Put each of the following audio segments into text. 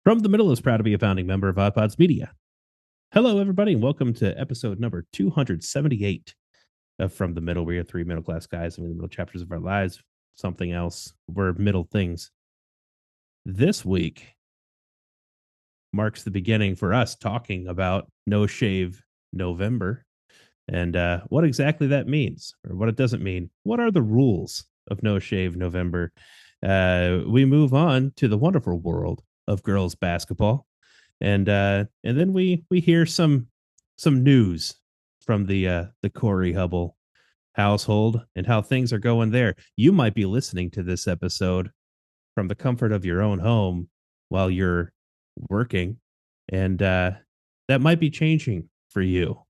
From the Middle is proud to be a founding member of iPods Media. Hello, everybody, and welcome to episode number 278 of From the Middle. We are three middle class guys in the middle chapters of our lives. Something else. We're middle things. This week marks the beginning for us talking about No Shave November and what exactly that means or what it doesn't mean. What are the rules of No Shave November? We move on to the wonderful world of girls basketball, and then we hear some news from the Kory Hubble household and how things are going there. You might be listening to this episode from the comfort of your own home while you're working, and that might be changing for you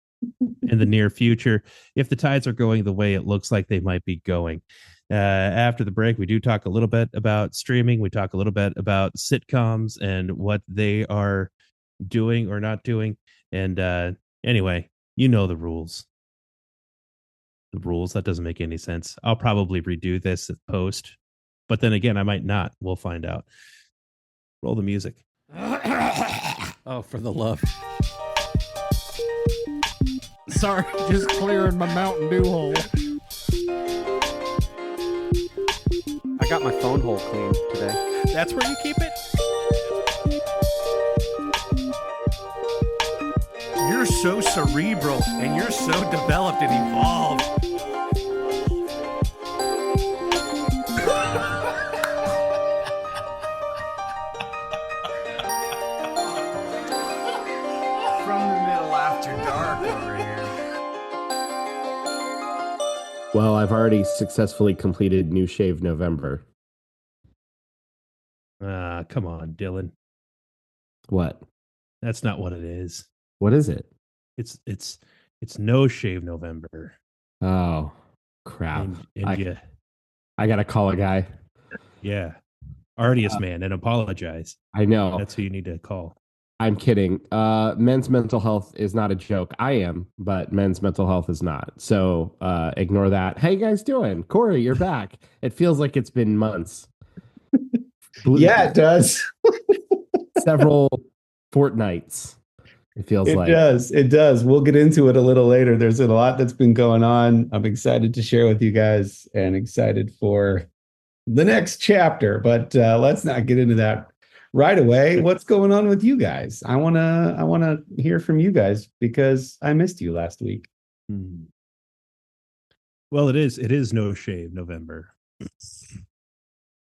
in the near future if the tides are going the way it looks like they might be going. After the break, we do talk a little bit about streaming. We talk a little bit about sitcoms and what they are doing or not doing. And anyway, you know the rules. The rules, that doesn't make any sense. I'll probably redo this at post, but then again, I might not. We'll find out. Roll the music. Oh, for the love. Sorry, just clearing my Mountain Dew hole. I got my phone hole cleaned today. That's where you keep it? You're so cerebral and you're so developed and evolved. From the middle after dark over here. Well, I've already successfully completed New Shave November. Come on, Dylan. What? That's not what it is. What is it? It's No Shave November. Oh, crap. And I got to call a guy. yeah. Artiest man, and apologize. I know. That's who you need to call. I'm kidding. Men's mental health is not a joke. I am, but men's mental health is not. So ignore that. How you guys doing? Kory, you're back. It feels like it's been months. Yeah, it does. Several fortnights. It feels It like. does. It does. We'll get into it a little later. There's a lot that's been going on. I'm excited to share with you guys and excited for the next chapter, but let's not get into that right away. What's going on with you guys? I want to hear from you guys because I missed you last week. Well, it is No Shave November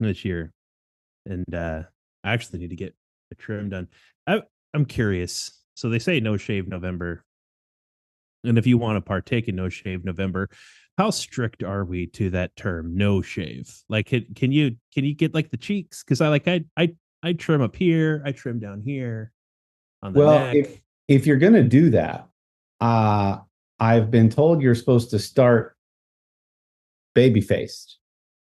this year. And I actually need to get a trim done. I'm curious. So they say No Shave November. And if you want to partake in No Shave November, how strict are we to that term, no shave? Like, can you get like the cheeks? Because I trim up here, I trim down here on the neck. If you're gonna do that, I've been told you're supposed to start baby faced.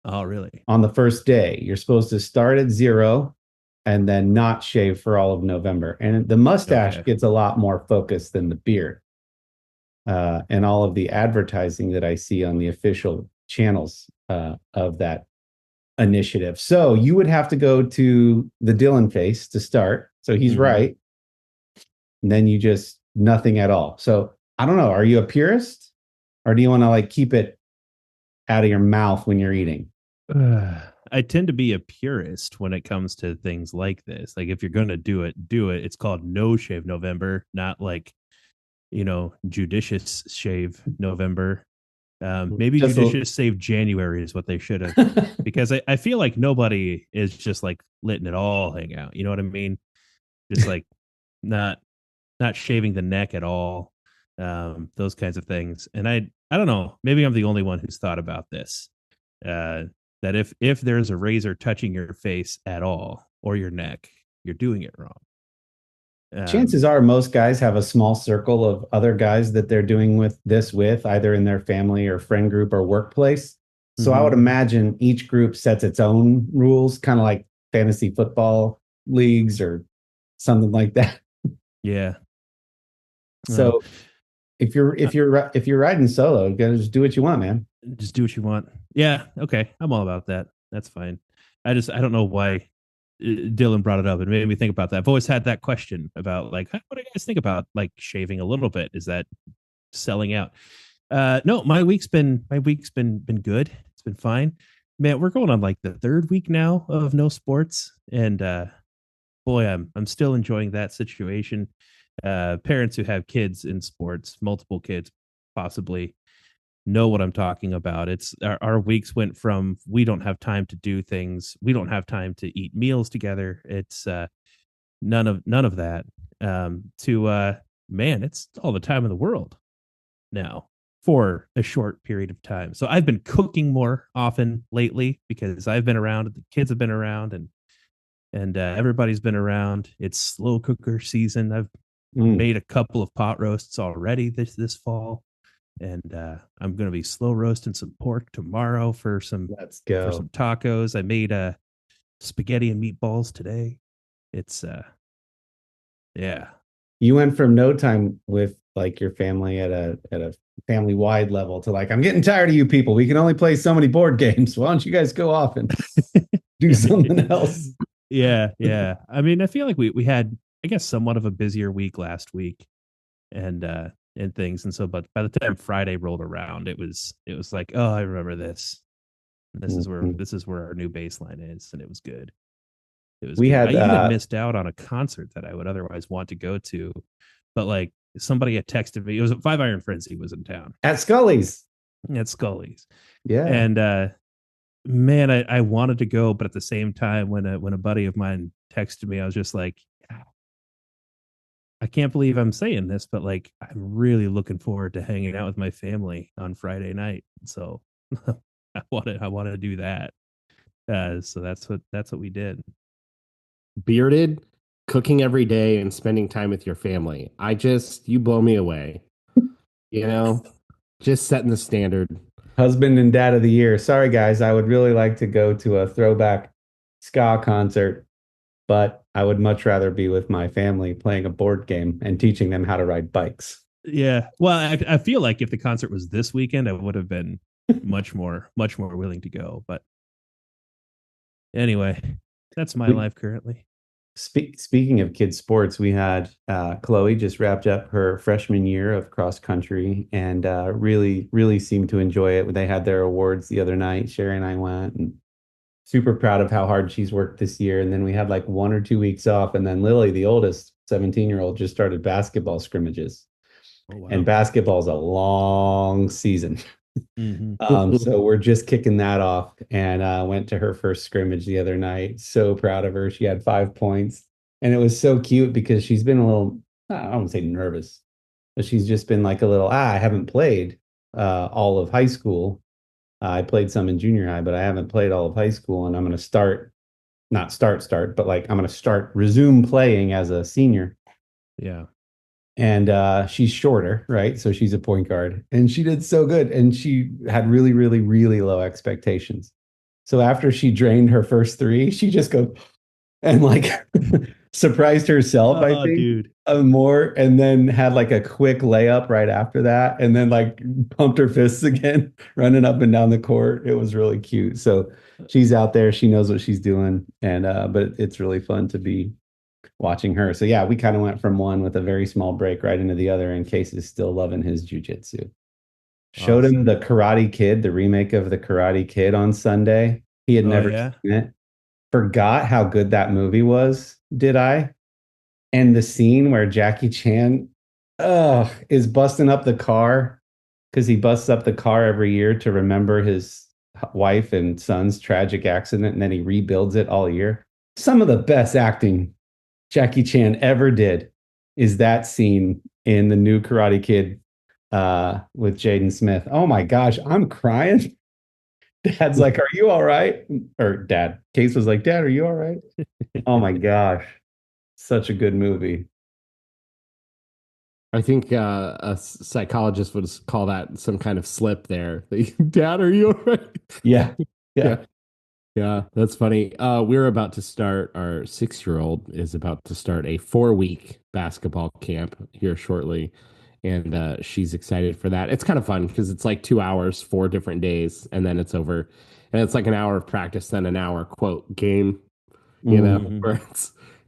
Oh, really? On the first day, you're supposed to start at 0 and then not shave for all of November. And the mustache gets a lot more focus than the beard. And all of the advertising that I see on the official channels of that initiative. So you would have to go to the Dylan face to start. So he's right. And then you just nothing at all. So I don't know. Are you a purist or do you want to like keep it out of your mouth when you're eating? I tend to be a purist when it comes to things like this. Like if you're going to do it. It's called No Shave November, not like, judicious shave November. Maybe just judicious save January is what they should have, because I feel like nobody is just like letting it all hang out. You know what I mean? Just like not shaving the neck at all. Those kinds of things. And I don't know, maybe I'm the only one who's thought about this. That if there's a razor touching your face at all or your neck, you're doing it wrong. Chances are most guys have a small circle of other guys that they're doing with either in their family or friend group or workplace. So I would imagine each group sets its own rules, kind of like fantasy football leagues or something like that. Yeah. So if you're riding solo, you gotta just do what you want, man. Just do what you want. Yeah. Okay. I'm all about that. That's fine. I don't know why Dylan brought it up and made me think about that. I've always had that question about like, what do you guys think about like shaving a little bit? Is that selling out? No, my week's been good. It's been fine. Man, we're going on like the third week now of no sports, and boy, I'm still enjoying that situation. Parents who have kids in sports, multiple kids, possibly know what I'm talking about. It's our weeks went from we don't have time to do things, we don't have time to eat meals together. It's none of that. To man, it's all the time in the world now for a short period of time. So I've been cooking more often lately because I've been around, the kids have been around, and everybody's been around. It's slow cooker season. I've made a couple of pot roasts already this fall, and I'm going to be slow roasting some pork tomorrow for some tacos. I made spaghetti and meatballs today. It's yeah. You went from no time with like your family at a family wide level to like, I'm getting tired of you people. We can only play so many board games. Why don't you guys go off and do something else? Yeah. I mean, I feel like we had, I guess, somewhat of a busier week last week, and things, and so, but by the time Friday rolled around, it was like, oh, I remember this. This is where our new baseline is, and it was good. It was. I even missed out on a concert that I would otherwise want to go to, but like somebody had texted me. It was Five Iron Frenzy was in town at Scully's. Yeah, and man, I wanted to go, but at the same time, when a buddy of mine texted me, I was just like, I can't believe I'm saying this, but like I'm really looking forward to hanging out with my family on Friday night. So I want to do that. So that's what we did. Bearded, cooking every day, and spending time with your family. You blow me away. Just setting the standard. Husband and dad of the year. Sorry, guys. I would really like to go to a throwback ska concert, but I would much rather be with my family playing a board game and teaching them how to ride bikes. Yeah. Well, I feel like if the concert was this weekend, I would have been much more willing to go. But anyway, that's my life currently. Speaking of kids sports, we had Chloe just wrapped up her freshman year of cross country and really seemed to enjoy it. They had their awards the other night. Sherry and I went, and super proud of how hard she's worked this year. And then we had like 1 or 2 weeks off, and then Lily, the oldest 17-year-old, just started basketball scrimmages. Oh, wow. And basketball is a long season. So we're just kicking that off, and went to her first scrimmage the other night. So proud of her. She had 5 points, and it was so cute because she's been a little, I don't want to say nervous, but she's just been like a little, I haven't played all of high school. I played some in junior high, but I haven't played all of high school, and I'm going to but like I'm going to resume playing as a senior. Yeah. And she's shorter, right? So she's a point guard, and she did so good, and she had really, really, really low expectations. So after she drained her first 3, she just goes and like surprised herself, I think, more, and then had like a quick layup right after that, and then like pumped her fists again, running up and down the court. It was really cute. So she's out there, she knows what she's doing, and but it's really fun to be watching her. So yeah, we kind of went from one with a very small break right into the other, and Case is still loving his jujitsu. Showed him the Karate Kid, the remake of the Karate Kid on Sunday. He had never seen it. Forgot how good that movie was, did I? And the scene where Jackie Chan is busting up the car, because he busts up the car every year to remember his wife and son's tragic accident, and then he rebuilds it all year. Some of the best acting Jackie Chan ever did is that scene in the new Karate Kid with Jaden Smith. Oh my gosh, I'm crying. Dad's like, are you all right? Or Case was like, Dad, are you all right? Oh my gosh. Such a good movie. I think a psychologist would call that some kind of slip there. Dad, are you all right? Yeah. Yeah, that's funny. We're about to start, our 6-year-old is about to start a 4-week basketball camp here shortly. And she's excited for that. It's kind of fun because it's like 2 hours, 4 different days, and then it's over. And it's like an hour of practice, then an hour, quote, game. where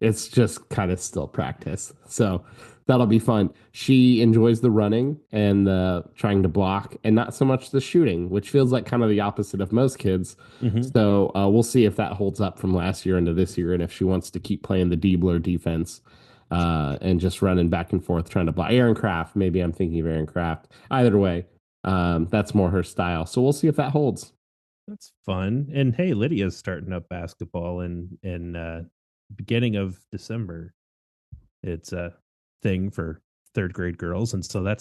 it's just kind of still practice. So that'll be fun. She enjoys the running and the trying to block, and not so much the shooting, which feels like kind of the opposite of most kids. So we'll see if that holds up from last year into this year, and if she wants to keep playing the Diebler defense and just running back and forth trying to block. Aaron Kraft, maybe I'm thinking of Aaron Kraft. Either way, that's more her style. So we'll see if that holds. That's fun. And hey, Lydia's starting up basketball in beginning of December. It's a thing for third grade girls, and so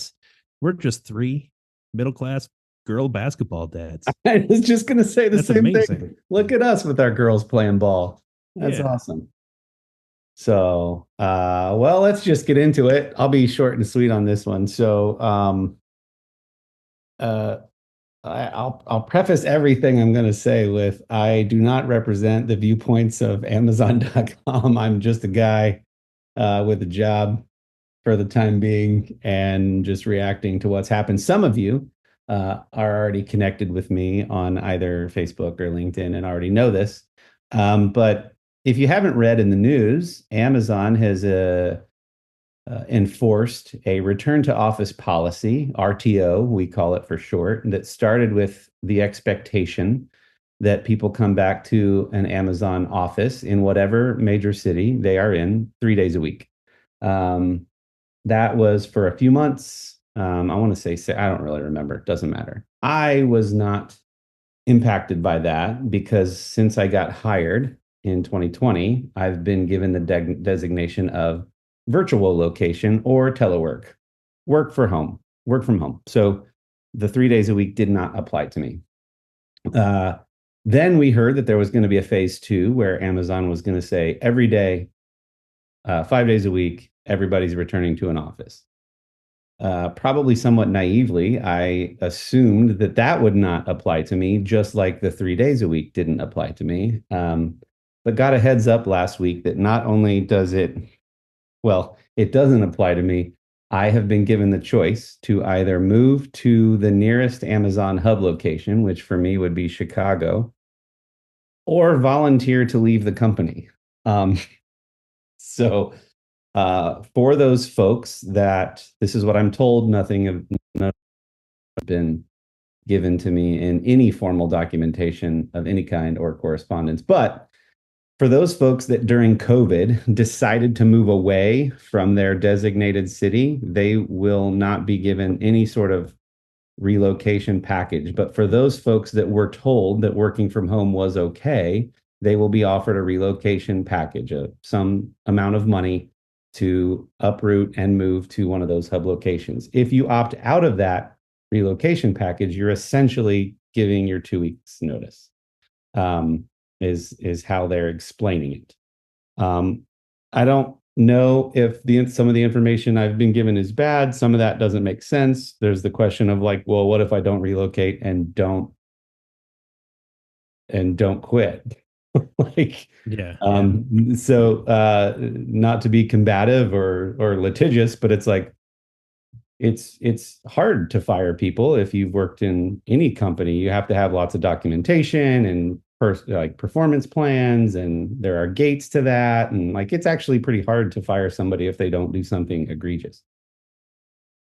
we're just three middle class girl basketball dads. I was just gonna say the same thing. Look at us with our girls playing ball. That's awesome. So well, let's just get into it. I'll be short and sweet on this one. So I'll preface everything I'm going to say with I do not represent the viewpoints of Amazon.com. I'm just a guy with a job for the time being and just reacting to what's happened. Some of you are already connected with me on either Facebook or LinkedIn and already know this. But if you haven't read in the news, Amazon has enforced a return to office policy, RTO, we call it for short, that started with the expectation that people come back to an Amazon office in whatever major city they are in 3 days a week. That was for a few months. I want to say, I don't really remember. It doesn't matter. I was not impacted by that because since I got hired in 2020, I've been given the designation of virtual location or telework, work from home. So the 3 days a week did not apply to me. Then we heard that there was going to be a phase 2 where Amazon was going to say every day, 5 days a week, everybody's returning to an office. Probably somewhat naively, I assumed that would not apply to me, just like the 3 days a week didn't apply to me. But got a heads up last week that not only does it doesn't apply to me. I have been given the choice to either move to the nearest Amazon hub location, which for me would be Chicago, or volunteer to leave the company. So for those folks that this is what I'm told, none have been given to me in any formal documentation of any kind or correspondence. But for those folks that during COVID decided to move away from their designated city, they will not be given any sort of relocation package. But for those folks that were told that working from home was okay, they will be offered a relocation package of some amount of money to uproot and move to one of those hub locations. If you opt out of that relocation package, you're essentially giving your 2 weeks notice. Is how they're explaining it. I don't know if some of the information I've been given is bad. Some of that doesn't make sense. There's the question of like, well, what if I don't relocate and don't quit? So not to be combative or litigious, but it's like it's hard to fire people if you've worked in any company. You have to have lots of documentation and performance plans, and there are gates to that, and it's actually pretty hard to fire somebody if they don't do something egregious.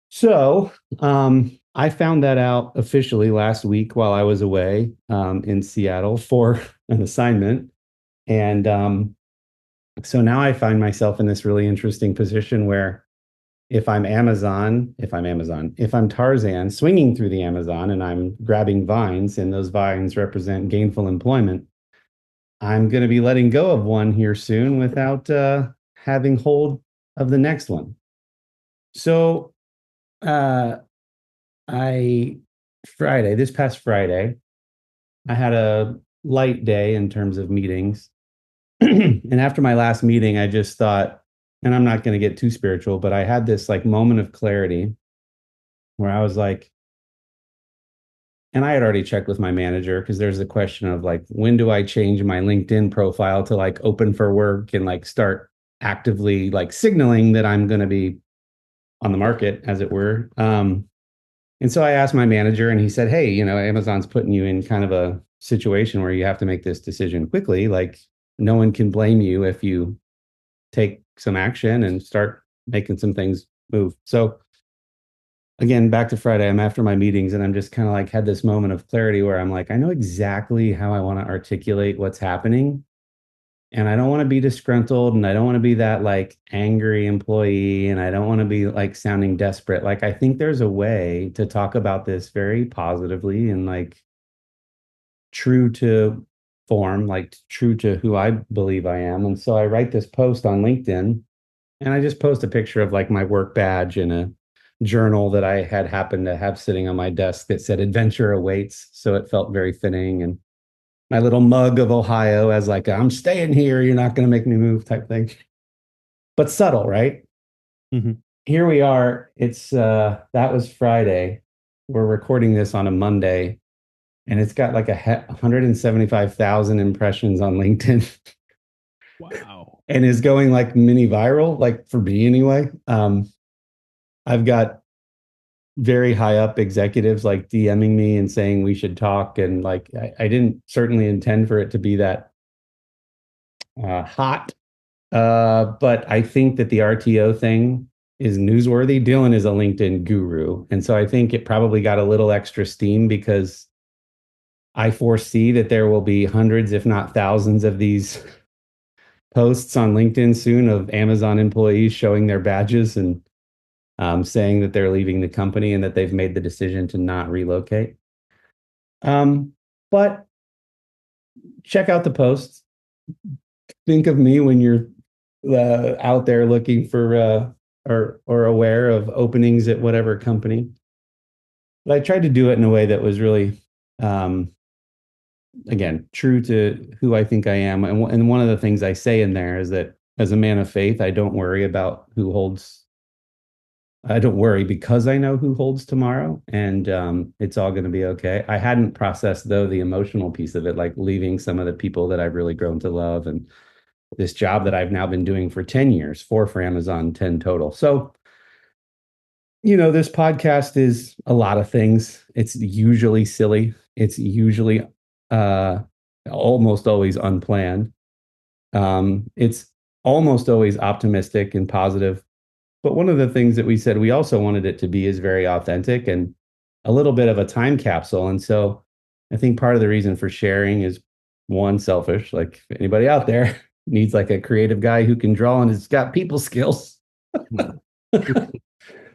So I found that out officially last week while I was away in Seattle for an assignment, and so now I find myself in this really interesting position where if I'm Tarzan swinging through the Amazon and I'm grabbing vines and those vines represent gainful employment, I'm going to be letting go of one here soon without having hold of the next one. So this past Friday, I had a light day in terms of meetings. And after my last meeting, I just thought, and I'm not going to get too spiritual, but I had this moment of clarity where I was like, and I had already checked with my manager because there's a question of when do I change my LinkedIn profile to open for work and start actively signaling that I'm going to be on the market, as it were. And so I asked my manager and he said, hey, Amazon's putting you in kind of a situation where you have to make this decision quickly. no one can blame you if you take some action and start making some things move. So again, back to Friday, I'm after my meetings and I'm just kind of like had this moment of clarity where I'm like, I know exactly how I want to articulate what's happening. And I don't want to be disgruntled and I don't want to be that like angry employee and I don't want to be like sounding desperate. Like, I think there's a way to talk about this very positively and like true to form, like true to who I believe I am. And so I write this post on LinkedIn and I just post a picture of like my work badge and a journal that I had happened to have sitting on my desk that said adventure awaits. So it felt very fitting. And my little mug of Ohio as like, I'm staying here. You're not going to make me move type thing. But subtle, right? Mm-hmm. Here we are. It's that was Friday. We're recording this on a Monday and it's got like 175,000 impressions on LinkedIn. Wow. And is going like mini viral, like for me anyway. I've got very high up executives like DMing me and saying we should talk. And like, I didn't certainly intend for it to be that hot. But I think that the RTO thing is newsworthy. Dylan is a LinkedIn guru. And so I think it probably got a little extra steam because I foresee that there will be hundreds, if not thousands, of these posts on LinkedIn soon of Amazon employees showing their badges and saying that they're leaving the company and that they've made the decision to not relocate. But check out the posts. Think of me when you're out there looking for or aware of openings at whatever company. But I tried to do it in a way that was really, again, true to who I think I am. And one of the things I say in there is that as a man of faith, I don't worry about who holds. I don't worry because I know who holds tomorrow, and it's all going to be okay. I hadn't processed though the emotional piece of it, like leaving some of the people that I've really grown to love, and this job that I've now been doing for 10 years, 4 for Amazon, 10 total. So, this podcast is a lot of things. It's usually silly. It's usually almost always unplanned. It's almost always optimistic and positive. But one of the things that we said we also wanted it to be is very authentic and a little bit of a time capsule. And so I think part of the reason for sharing is one, selfish, like if anybody out there needs like a creative guy who can draw and has got people skills, let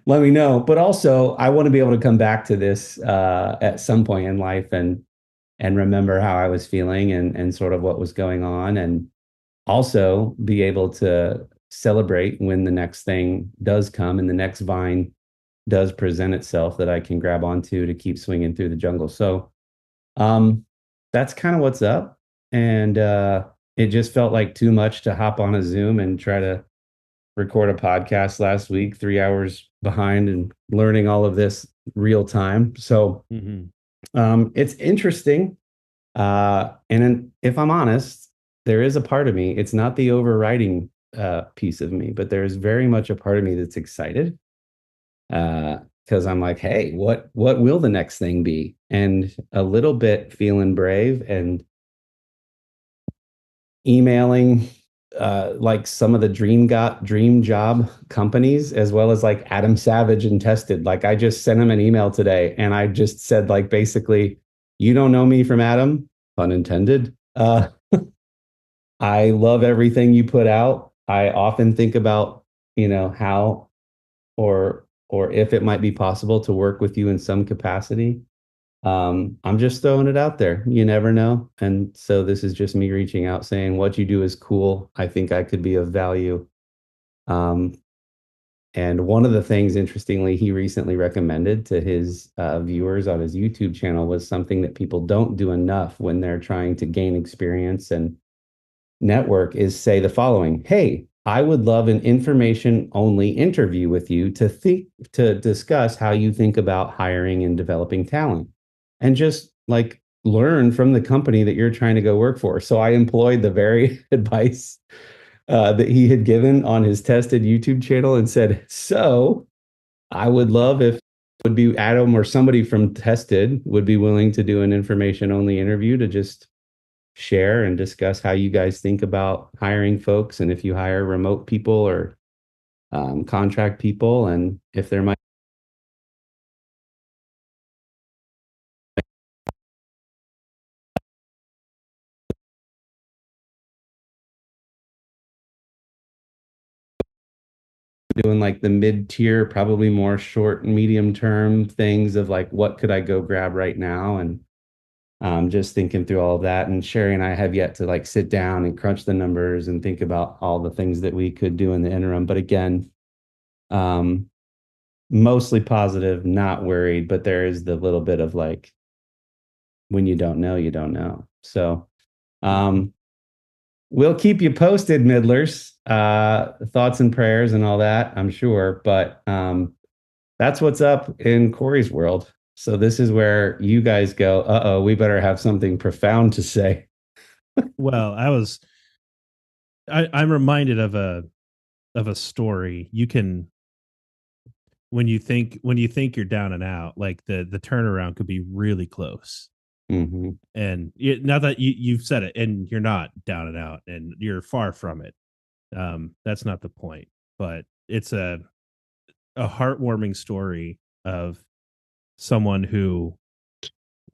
me know. But also I want to be able to come back to this at some point in life and remember how I was feeling and sort of what was going on, and also be able to celebrate when the next thing does come and the next vine does present itself that I can grab onto to keep swinging through the jungle. So that's kind of what's up. And it just felt like too much to hop on a Zoom and try to record a podcast last week, 3 hours behind and learning all of this real time. So it's interesting. And if I'm honest, there is a part of me, it's not the overriding piece of me, but there's very much a part of me that's excited because I'm like, hey, what will the next thing be? And a little bit feeling brave and emailing like some of the dream job companies, as well as like Adam Savage and Tested. Like I just sent him an email today and I just said like, basically, you don't know me from Adam, pun intended. I love everything you put out. I often think about, how or if it might be possible to work with you in some capacity. I'm just throwing it out there. You never know. And so this is just me reaching out saying what you do is cool. I think I could be of value. And one of the things, interestingly, he recently recommended to his viewers on his YouTube channel was something that people don't do enough when they're trying to gain experience and network is say the following: hey, I would love an information only interview with you to discuss how you think about hiring and developing talent and just like learn from the company that you're trying to go work for. So I employed the very advice that he had given on his Tested YouTube channel and said, so I would love if it would be Adam or somebody from Tested would be willing to do an information only interview to just share and discuss how you guys think about hiring folks, and if you hire remote people or contract people, and if there might doing like the mid-tier, probably more short and medium term things of like, what could I go grab right now? And just thinking through all of that. And Sherry and I have yet to like sit down and crunch the numbers and think about all the things that we could do in the interim. But again, mostly positive, not worried, but there is the little bit of like, when you don't know, you don't know. So we'll keep you posted, Middlers. Thoughts and prayers and all that, I'm sure. But that's what's up in Kory's world. So this is where you guys go, uh-oh, we better have something profound to say. Well, I'm reminded of a story. You can, when you think you're down and out, like the turnaround could be really close. Mm-hmm. And now that you've said it, and you're not down and out, and you're far from it. That's not the point, but it's a heartwarming story of someone who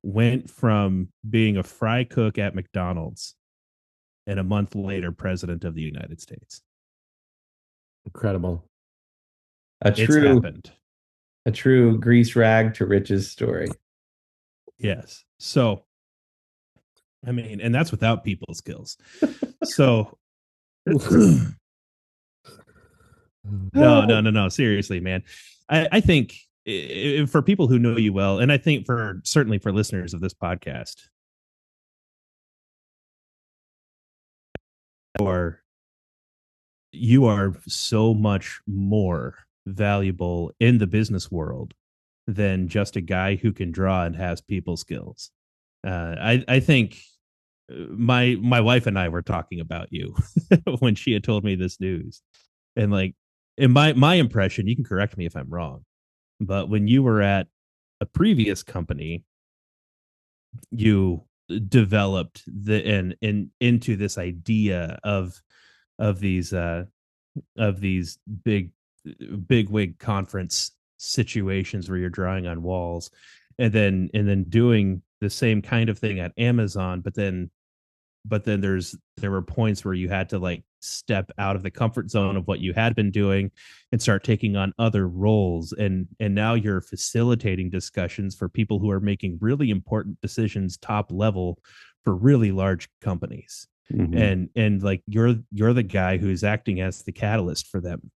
went from being a fry cook at McDonald's and a month later president of the United States. Incredible. It's happened. A true grease rag to riches story. Yes. So, I mean, and that's without people skills. So, no. Seriously, man. I think for people who know you well, and I think certainly for listeners of this podcast, you are so much more valuable in the business world than just a guy who can draw and has people skills. I think my wife and I were talking about you when she had told me this news, and like, in my impression, you can correct me if I'm wrong, but when you were at a previous company, you developed into this idea of these big wig conference situations where you're drawing on walls, and then doing the same kind of thing at Amazon, but then there were points where you had to like step out of the comfort zone of what you had been doing and start taking on other roles, and now you're facilitating discussions for people who are making really important decisions top level for really large companies. Mm-hmm. And like you're the guy who's acting as the catalyst for them.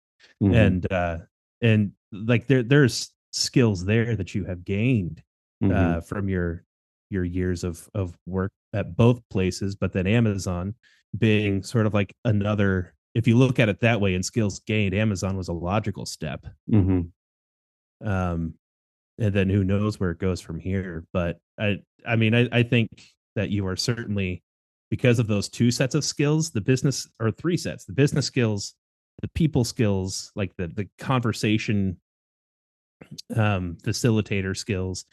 Mm-hmm. And like there's skills there that you have gained from your years of work at both places, but then Amazon being sort of like another, if you look at it that way, and skills gained, Amazon was a logical step. Mm-hmm. And then who knows where it goes from here. But I mean, I think that you are certainly, because of those two sets of skills, the business, or three sets, the business skills, the people skills, like the conversation facilitator skills,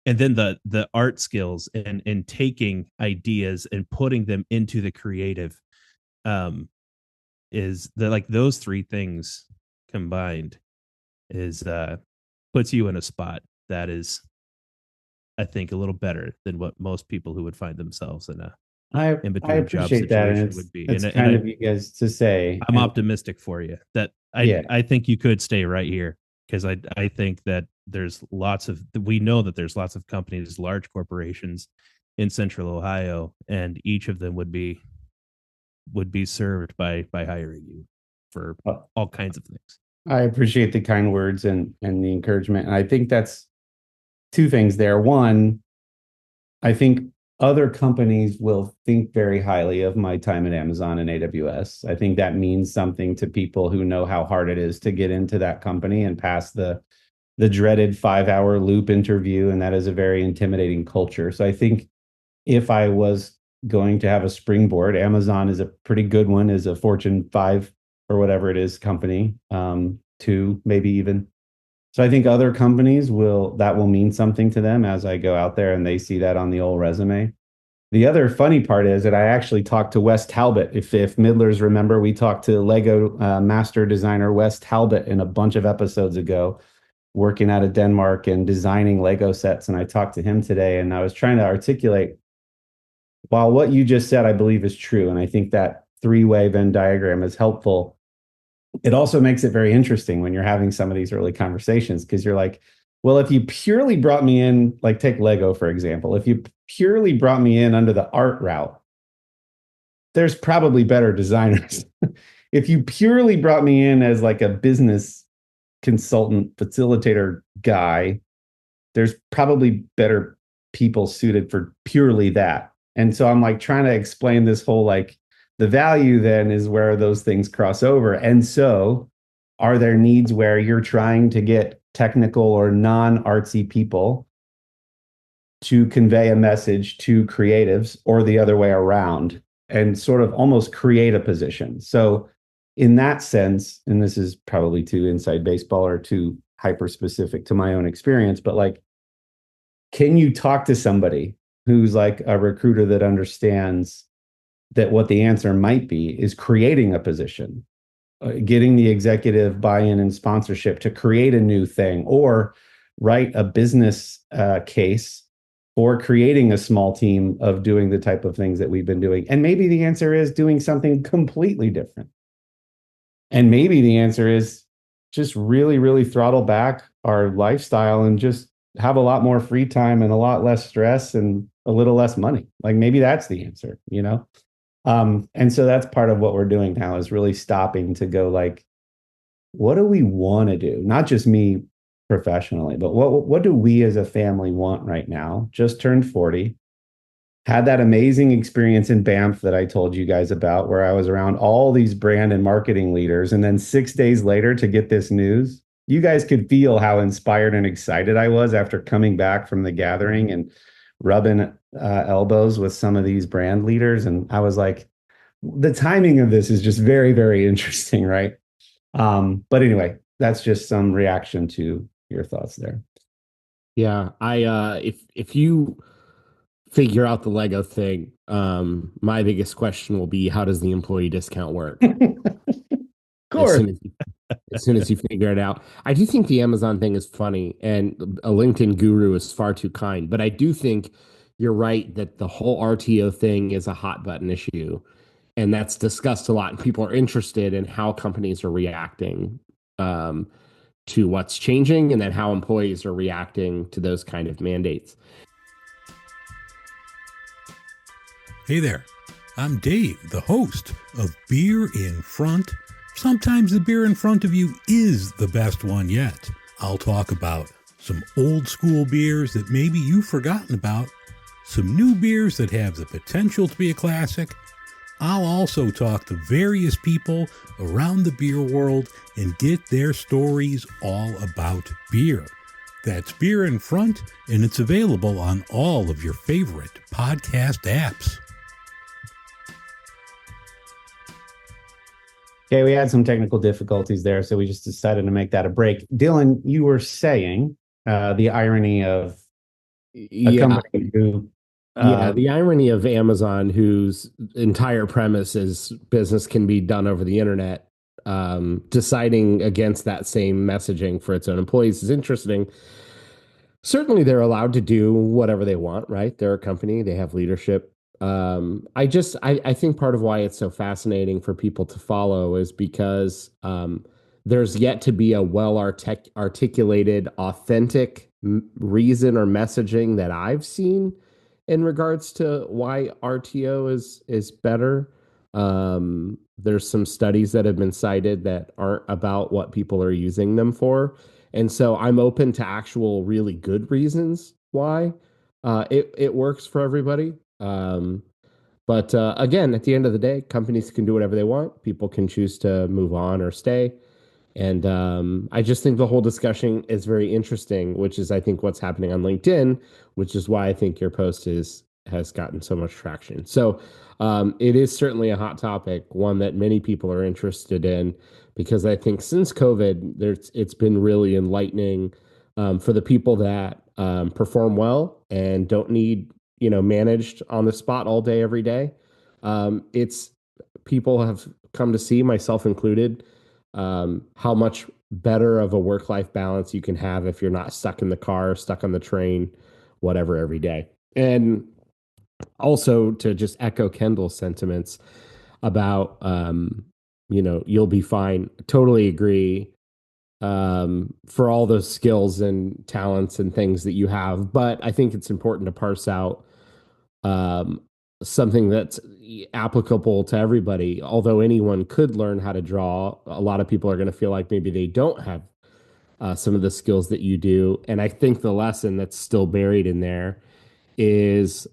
and then the art skills, and taking ideas and putting them into the creative, is the, like, those three things combined is puts you in a spot that is, I think, a little better than what most people who would find themselves in a I appreciate that, and would be. It's kind of you guys to say. I'm optimistic for you that I think you could stay right here, because I think that we know that there's lots of companies, large corporations in Central Ohio, and each of them would be served by hiring you for all kinds of things. I appreciate the kind words and the encouragement. And I think that's two things there. One, I think other companies will think very highly of my time at Amazon and AWS. I think that means something to people who know how hard it is to get into that company and pass the dreaded 5-hour loop interview. And that is a very intimidating culture. So I think if I was going to have a springboard, Amazon is a pretty good one, is a Fortune 5 or whatever it is company, 2 maybe even. So I think other companies will mean something to them as I go out there and they see that on the old resume. The other funny part is that I actually talked to Wes Talbot. If Midlers remember, we talked to Lego master designer Wes Talbot in a bunch of episodes ago, working out of Denmark and designing Lego sets. And I talked to him today, and I was trying to articulate, while what you just said, I believe is true, and I think that three-way Venn diagram is helpful. It also makes it very interesting when you're having some of these early conversations, because you're like, well, if you purely brought me in, like take Lego, for example, if you purely brought me in under the art route, there's probably better designers. If you purely brought me in as like a business consultant, facilitator guy, there's probably better people suited for purely that. And so I'm like trying to explain this whole, like, the value then is where those things cross over. And so are there needs where you're trying to get technical or non-artsy people to convey a message to creatives, or the other way around, and sort of almost create a position? So in that sense, and this is probably too inside baseball or too hyper specific to my own experience, but like, can you talk to somebody who's like a recruiter that understands that what the answer might be is creating a position, getting the executive buy-in and sponsorship to create a new thing, or write a business case for creating a small team of doing the type of things that we've been doing? And maybe the answer is doing something completely different. And maybe the answer is just really, really throttle back our lifestyle and just have a lot more free time and a lot less stress and a little less money. Like, maybe that's the answer, you know? And so that's part of what we're doing now, is really stopping to go like, what do we want to do? Not just me professionally, but what do we as a family want right now? Just turned 40, had that amazing experience in Banff that I told you guys about, where I was around all these brand and marketing leaders. And then 6 days later to get this news, you guys could feel how inspired and excited I was after coming back from the gathering and rubbing elbows with some of these brand leaders. And I was like, the timing of this is just very, very interesting, right? But anyway, that's just some reaction to your thoughts there. Yeah, if you figure out the Lego thing, my biggest question will be, how does the employee discount work? Of course. As soon as you figure it out. I do think the Amazon thing is funny, and a LinkedIn guru is far too kind. But I do think you're right that the whole RTO thing is a hot button issue, and that's discussed a lot. And people are interested in how companies are reacting to what's changing, and then how employees are reacting to those kind of mandates. Hey there, I'm Dave, the host of Beer in Front. Sometimes the beer in front of you is the best one yet. I'll talk about some old school beers that maybe you've forgotten about, some new beers that have the potential to be a classic. I'll also talk to various people around the beer world and get their stories all about beer. That's Beer in Front, and it's available on all of your favorite podcast apps. Okay, we had some technical difficulties there, so we just decided to make that a break. Dylan, you were saying the irony of a company who... the irony of Amazon, whose entire premise is business can be done over the internet, deciding against that same messaging for its own employees is interesting. Certainly, they're allowed to do whatever they want, right? They're a company, they have leadership. I think part of why it's so fascinating for people to follow is because there's yet to be a articulated, authentic reason or messaging that I've seen in regards to why RTO is better. There's some studies that have been cited that aren't about what people are using them for. And so I'm open to actual really good reasons why it works for everybody. But again, at the end of the day, companies can do whatever they want. People can choose to move on or stay. And I just think the whole discussion is very interesting, which is, I think, what's happening on LinkedIn, which is why I think your post has gotten so much traction. So it is certainly a hot topic, one that many people are interested in, because I think since COVID, it's been really enlightening for the people that perform well and don't need managed on the spot all day, every day. It's people have come to see, myself included, how much better of a work-life balance you can have if you're not stuck in the car, stuck on the train, whatever, every day. And also to just echo Kendall's sentiments about, you'll be fine. Totally agree, for all those skills and talents and things that you have. But I think it's important to parse out, um, something that's applicable to everybody. Although anyone could learn how to draw, a lot of people are going to feel like maybe they don't have some of the skills that you do. And I think the lesson that's still buried in there is,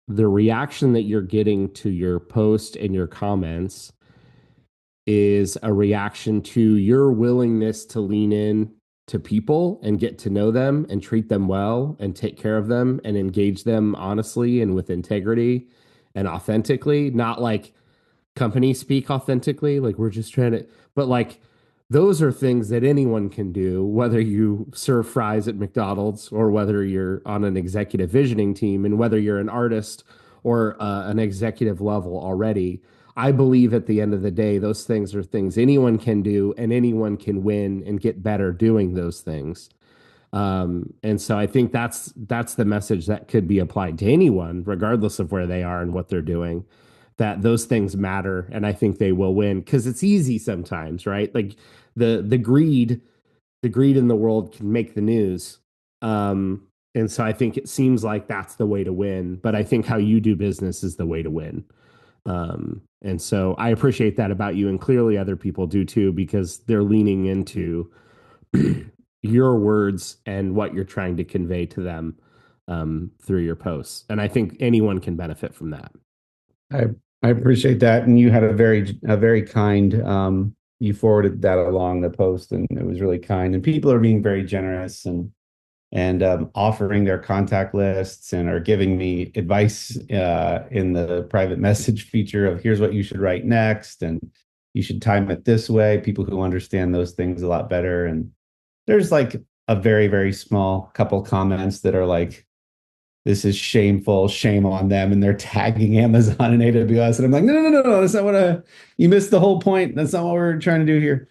the reaction that you're getting to your post and your comments is a reaction to your willingness to lean in to people and get to know them and treat them well and take care of them and engage them honestly and with integrity and authentically, not like company speak authentically, like we're just trying to, but like those are things that anyone can do, whether you serve fries at McDonald's or whether you're on an executive visioning team and whether you're an artist or an executive level already. I believe at the end of the day, those things are things anyone can do and anyone can win and get better doing those things. And so I think that's the message that could be applied to anyone, regardless of where they are and what they're doing, that those things matter. And I think they will win because it's easy sometimes, right? Like the greed in the world can make the news. And so I think it seems like that's the way to win, but I think how you do business is the way to win. And so I appreciate that about you, and clearly other people do too, because they're leaning into your words and what you're trying to convey to them, through your posts. And I think anyone can benefit from that. I appreciate that, and you had a very kind. You forwarded that along the post, and it was really kind. And people are being very generous and offering their contact lists and are giving me advice in the private message feature of here's what you should write next, and you should time it this way. People who understand those things a lot better. And there's like a very, very small couple comments that are like, this is shameful, shame on them. And they're tagging Amazon and AWS. And I'm like, no, that's not you missed the whole point. That's not what we're trying to do here.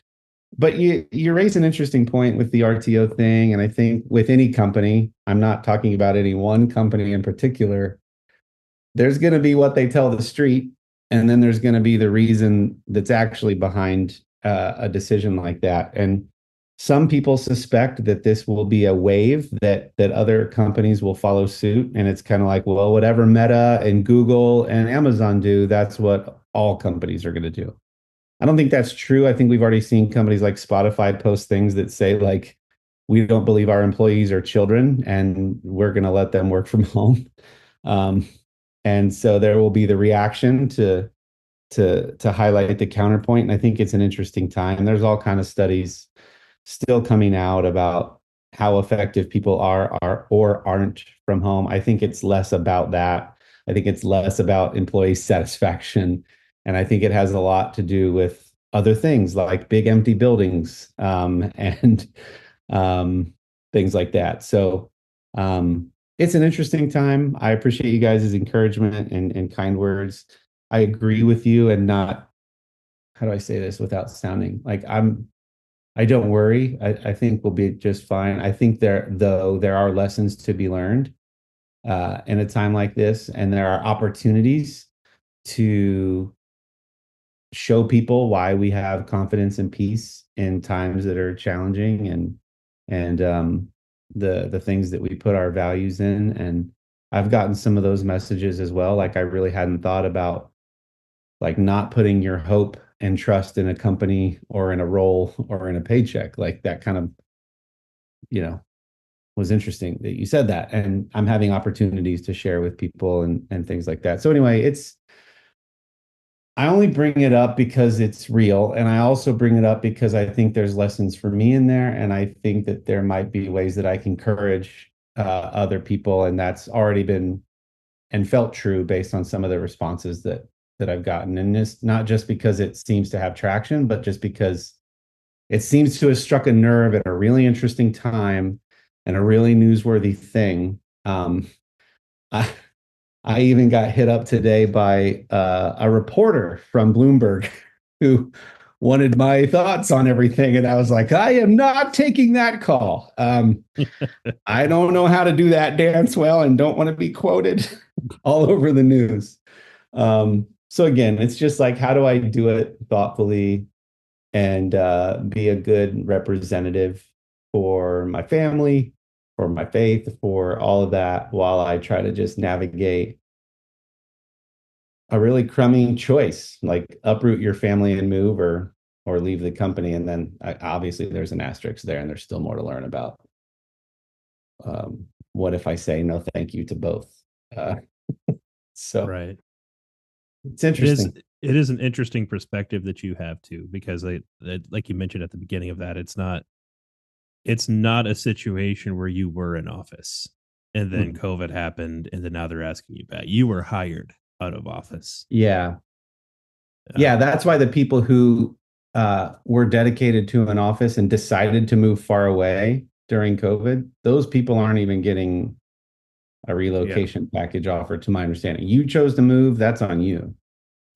But you raise an interesting point with the RTO thing. And I think with any company, I'm not talking about any one company in particular, there's going to be what they tell the street. And then there's going to be the reason that's actually behind a decision like that. And some people suspect that this will be a wave that other companies will follow suit. And it's kind of like, well, whatever Meta and Google and Amazon do, that's what all companies are going to do. I don't think that's true. I think we've already seen companies like Spotify post things that say like, we don't believe our employees are children and we're going to let them work from home. And so there will be the reaction to highlight the counterpoint. And I think it's an interesting time. There's all kind of studies still coming out about how effective people are or aren't from home. I think it's less about that. I think it's less about employee satisfaction. And I think it has a lot to do with other things like big empty buildings, and things like that. So it's an interesting time. I appreciate you guys' encouragement and kind words. I agree with you, and not, how do I say this without sounding like I don't worry. I think we'll be just fine. I think there are lessons to be learned in a time like this, and there are opportunities to show people why we have confidence and peace in times that are challenging, and the things that we put our values in. And I've gotten some of those messages as well. Like I really hadn't thought about like not putting your hope and trust in a company or in a role or in a paycheck. Like that kind of, was interesting that you said that. And I'm having opportunities to share with people and things like that. So anyway, I only bring it up because it's real. And I also bring it up because I think there's lessons for me in there. And I think that there might be ways that I can encourage other people. And that's already been and felt true based on some of the responses that I've gotten. And it's not just because it seems to have traction, but just because it seems to have struck a nerve at a really interesting time and a really newsworthy thing. I, I even got hit up today by a reporter from Bloomberg who wanted my thoughts on everything. And I was like, I am not taking that call. I don't know how to do that dance well and don't want to be quoted all over the news. So again, it's just like, how do I do it thoughtfully and be a good representative for my family, for my faith, for all of that, while I try to just navigate a really crummy choice, like uproot your family and move, or leave the company. And then obviously there's an asterisk there, and there's still more to learn about. What if I say no thank you to both? Uh, so Right. it's interesting. It is an interesting perspective that you have too, because like you mentioned at the beginning of that, it's not a situation where you were in office and then COVID happened and then now they're asking you back. You were hired out of office. Yeah. Yeah, that's why the people who were dedicated to an office and decided to move far away during COVID, those people aren't even getting a relocation package offer, to my understanding. You chose to move, that's on you.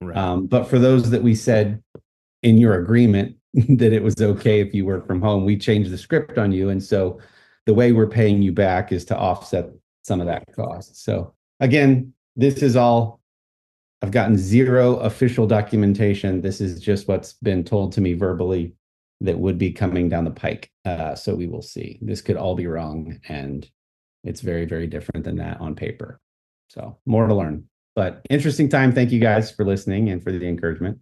Right. But for those that we said in your agreement that it was okay if you work from home, we changed the script on you. And so the way we're paying you back is to offset some of that cost. So again, this is all, I've gotten zero official documentation. This is just what's been told to me verbally that would be coming down the pike. So we will see. This could all be wrong, and it's very, very different than that on paper. So more to learn, but interesting time. Thank you guys for listening and for the encouragement.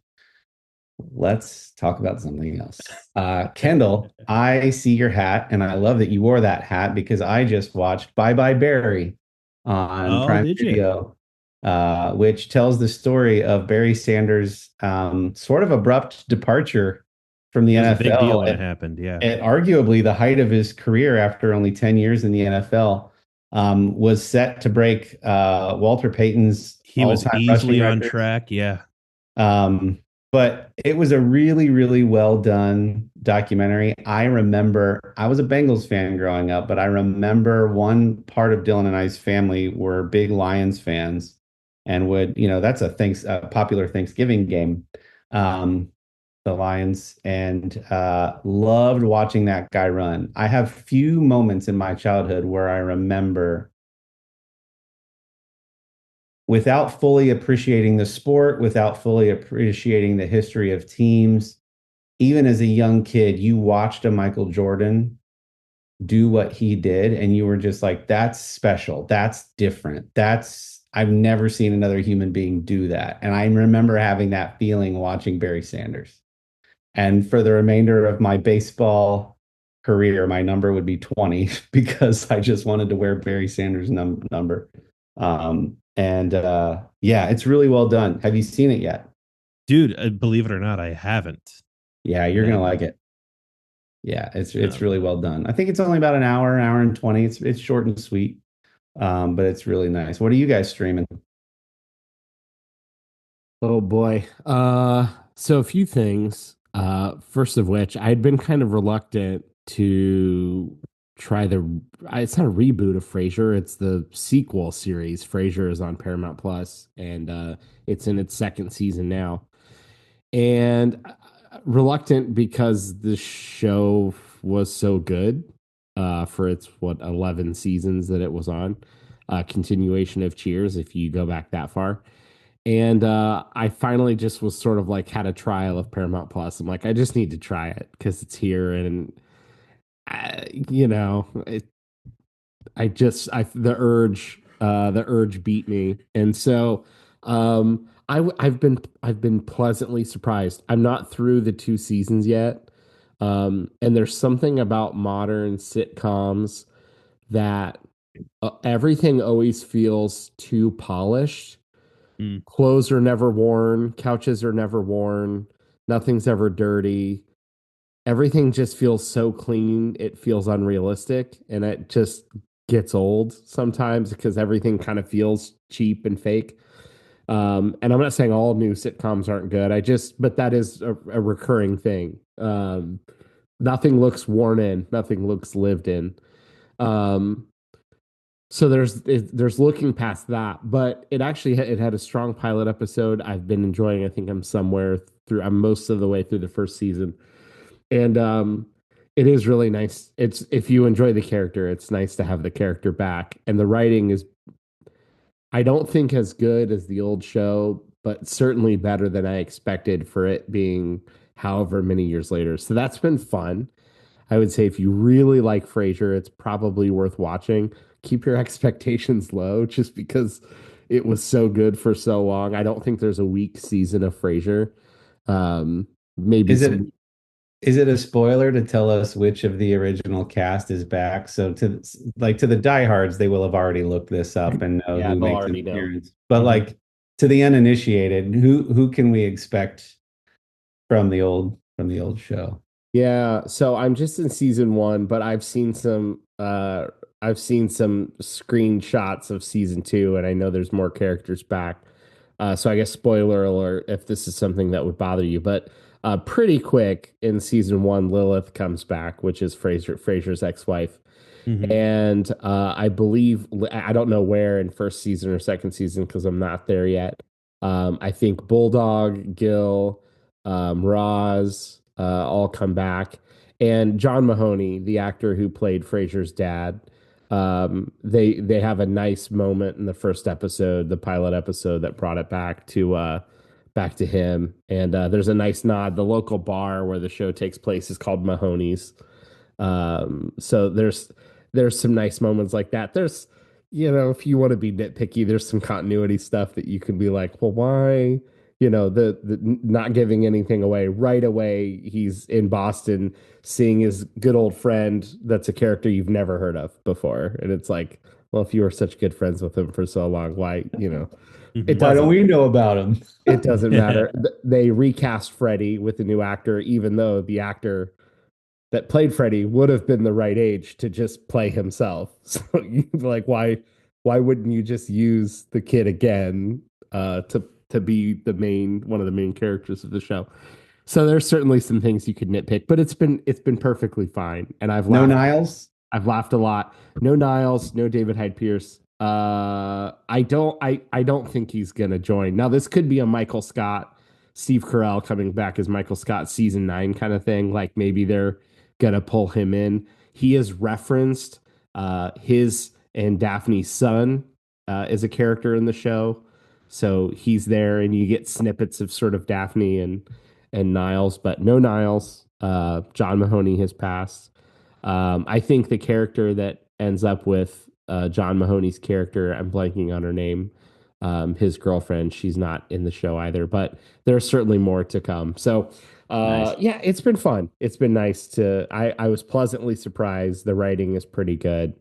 Let's talk about something else. Kendall, I see your hat, and I love that you wore that hat because I just watched Bye Bye Barry on Prime Video. Which tells the story of Barry Sanders' sort of abrupt departure from the NFL. A big deal when it happened, yeah. At arguably the height of his career after only 10 years in the NFL, was set to break Walter Payton's He was easily on track, yeah. But it was a really, really well done documentary. I remember, I was a Bengals fan growing up, but I remember one part of Dylan and I's family were big Lions fans and would, that's a popular Thanksgiving game, the Lions, and loved watching that guy run. I have few moments in my childhood where I remember, without fully appreciating the sport, without fully appreciating the history of teams, even as a young kid, you watched a Michael Jordan do what he did, and you were just like, that's special. That's different. I've never seen another human being do that. And I remember having that feeling watching Barry Sanders. And for the remainder of my baseball career, my number would be 20 because I just wanted to wear Barry Sanders' number. Yeah, it's really well done. Have you seen it yet? Dude, believe it or not, I haven't. Yeah, you're going to like it. Yeah, it's really well done. I think it's only about an hour and 20. It's short and sweet. But it's really nice. What are you guys streaming? Oh boy. So a few things. First of which, I'd been kind of reluctant to try it's not a reboot of Frasier, it's the sequel series. Frasier is on Paramount Plus, and it's in its second season now. And reluctant because the show was so good for its 11 seasons that it was on. Continuation of Cheers, if you go back that far. And I finally just was sort of like had a trial of Paramount Plus. I'm like, I just need to try it because it's here, and the urge beat me, and so I've been pleasantly surprised. I'm not through the 2 seasons yet, and there's something about modern sitcoms that everything always feels too polished. Clothes are never worn, couches are never worn, nothing's ever dirty. Everything just feels so clean, it feels unrealistic, and it just gets old sometimes because everything kind of feels cheap and fake. And I'm not saying all new sitcoms aren't good. But that is a recurring thing. Nothing looks worn in, nothing looks lived in. So there's looking past that, but it had a strong pilot episode. I've been enjoying. I think I'm most of the way through the first season, and it is really nice. It's if you enjoy the character, it's nice to have the character back, and the writing is I don't think as good as the old show, but certainly better than I expected for it being however many years later. So that's been fun. I would say if you really like Frasier, it's probably worth watching. Keep your expectations low just because it was so good for so long. I don't think there's a weak season of Frasier. Maybe Is it some. is it a spoiler to tell us which of the original cast is back? So to the diehards, they will have already looked this up and know Yeah, who they'll makes an already know. appearance. But Mhm. like to the uninitiated, who can we expect from the old show? Yeah, so I'm just in season one, but I've seen some screenshots of season two, and I know there's more characters back. So I guess spoiler alert if this is something that would bother you, but pretty quick in season one, Lilith comes back, which is Frasier's ex-wife. Mhm. And I believe I don't know where in first season or second season because I'm not there yet. I think Bulldog, Gil, Roz, all come back, and John Mahoney, the actor who played Frasier's dad. They have a nice moment in the first episode, the pilot episode that brought it back to him, and there's a nice nod. The local bar where the show takes place is called Mahoney's. So there's some nice moments like that. There's, if you want to be nitpicky, there's some continuity stuff that you can be like, well, why? The not giving anything away right away. He's in Boston seeing his good old friend that's a character you've never heard of before. And it's like, well, if you were such good friends with him for so long, why, it Mhm. Why don't doesn't we know about him? it doesn't Yeah. matter. They recast Freddy with a new actor, even though the actor that played Freddy would have been the right age to just play himself. So you like why wouldn't you just use the kid again to be one of the main characters of the show? So there's certainly some things you could nitpick, but it's been perfectly fine. And No Niles? I've laughed a lot. No Niles, no David Hyde Pierce. I don't think he's gonna join. Now this could be a Michael Scott, Steve Carell coming back as Michael Scott season 9 kind of thing. Like maybe they're gonna pull him in. He is referenced. His and Daphne's son is a character in the show, so he's there, and you get snippets of sort of Daphne and Niles, but no Niles. John Mahoney has passed. I think the character that ends up with John Mahoney's character, I'm blanking on her name, his girlfriend, she's not in the show either, but there's certainly more to come. So, Nice. yeah, it's been fun. It's been nice I was pleasantly surprised. The writing is pretty good.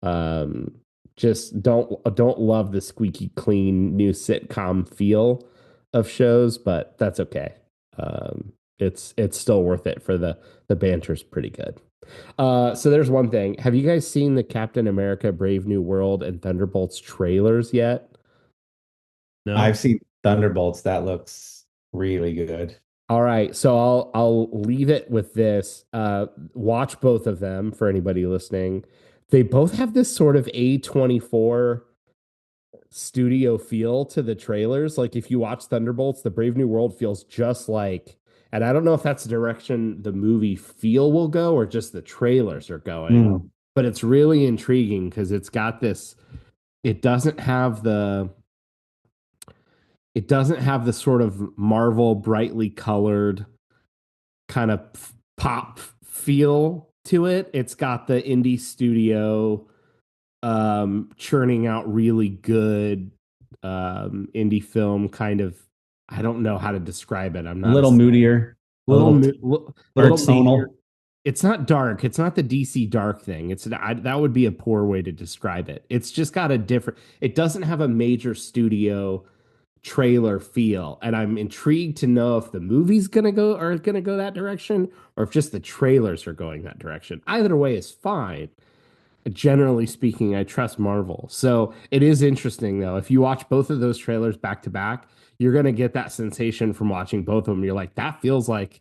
Um, just don't love the squeaky clean new sitcom feel of shows, but that's okay. It's still worth it for the banter's pretty good. So there's one thing. Have you guys seen the Captain America Brave New World and Thunderbolts trailers yet? No. I've seen Thunderbolts. That looks really good. All right, so I'll leave it with this. Watch both of them for anybody listening. They both have this sort of A24 studio feel to the trailers. Like if you watch Thunderbolts, the Brave New World feels just like, and I don't know if that's the direction the movie feel will go or just the trailers are going, Mm. but it's really intriguing because it's got this, it doesn't have the it doesn't have the sort of Marvel brightly colored kind of pop feel to it. It's got the indie studio churning out really good indie film kind of. I don't know how to describe it. I'm A not little moodier, a little little little tonal. it's not dark. It's not the DC dark thing. That would be a poor way to describe it. It's just got a different. It doesn't have a major studio trailer feel, and I'm intrigued to know if the movie's gonna go that direction, or if just the trailers are going that direction. Either way is fine. Generally speaking, I trust Marvel. So it is interesting though. If you watch both of those trailers back to back, you're gonna get that sensation from watching both of them. You're like, that feels like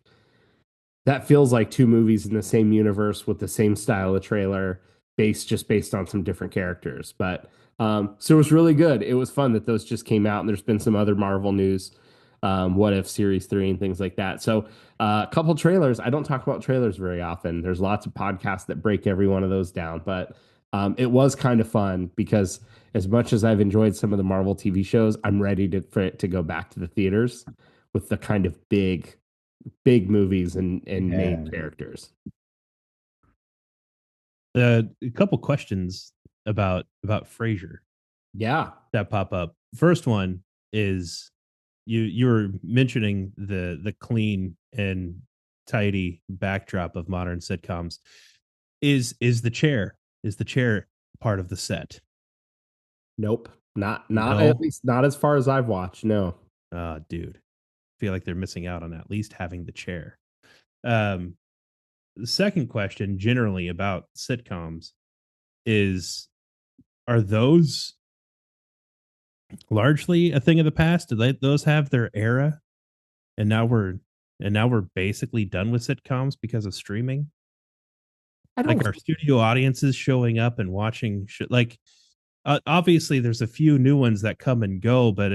two movies in the same universe with the same style of trailer. based on some different characters. But so it was really good. It was fun that those just came out, and there's been some other Marvel news, What If Series 3 and things like that. So a couple trailers. I don't talk about trailers very often. There's lots of podcasts that break every one of those down, but it was kind of fun because as much as I've enjoyed some of the Marvel TV shows, I'm ready for it to go back to the theaters with the kind of big movies and main characters. A couple questions about Frasier. Yeah, that pop up. First one is you were mentioning the clean and tidy backdrop of modern sitcoms. Is the chair part of the set? nope, not No? at least not as far as I've watched. No. Dude, feel like they're missing out on at least having the chair. Um, the second question, generally about sitcoms, is are those largely a thing of the past? Do those have their era, and now we're basically done with sitcoms because of streaming? I don't. Like, our studio audiences showing up and watching shit. Like, obviously, there's a few new ones that come and go, but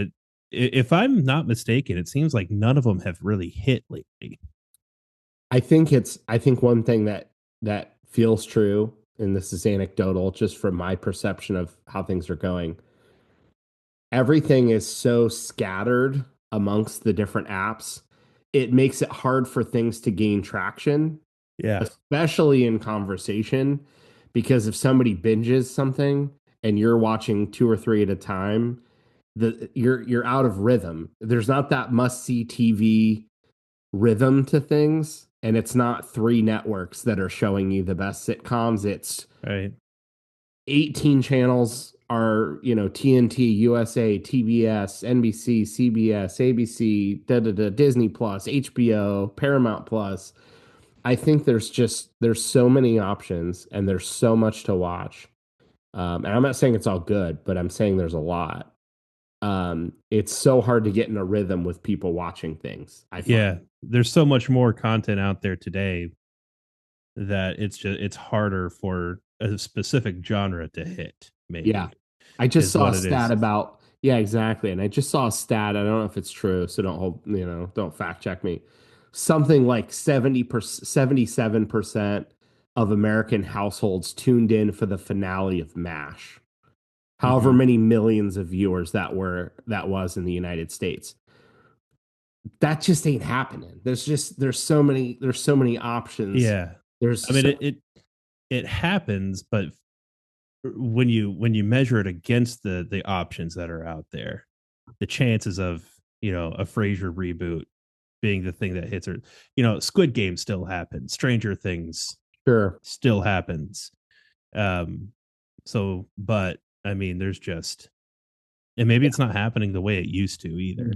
if I'm not mistaken, it seems like none of them have really hit lately. I think one thing that feels true, and this is anecdotal, just from my perception of how things are going. Everything is so scattered amongst the different apps. It makes it hard for things to gain traction, Yeah, especially in conversation, because if somebody binges something and you're watching two or three at a time, you're out of rhythm. There's not that must see TV rhythm to things, and it's not three networks that are showing you the best sitcoms. It's right. 18 channels are, TNT, USA, TBS, NBC, CBS, ABC, Disney Plus, HBO, Paramount Plus. I think there's so many options and there's so much to watch. And I'm not saying it's all good, but I'm saying there's a lot. It's so hard to get in a rhythm with people watching things. I find. Yeah, there's so much more content out there today that it's harder for a specific genre to hit. Maybe. Yeah. I just Is saw a what it stat is. about, yeah, exactly. And I just saw a stat. I don't know if it's true, so don't fact check me. Something like 77% of American households tuned in for the finale of MASH. However Mhm. many millions of viewers that was in the United States. That just ain't happening. There's so many options. Yeah, There's I mean so it happens, but when you measure it against the options that are out there, the chances of a Frasier reboot being the thing that hits, or Squid Game still happens, Stranger Things sure. still happens. So, but I mean, there's just, and maybe it's not happening the way it used to either,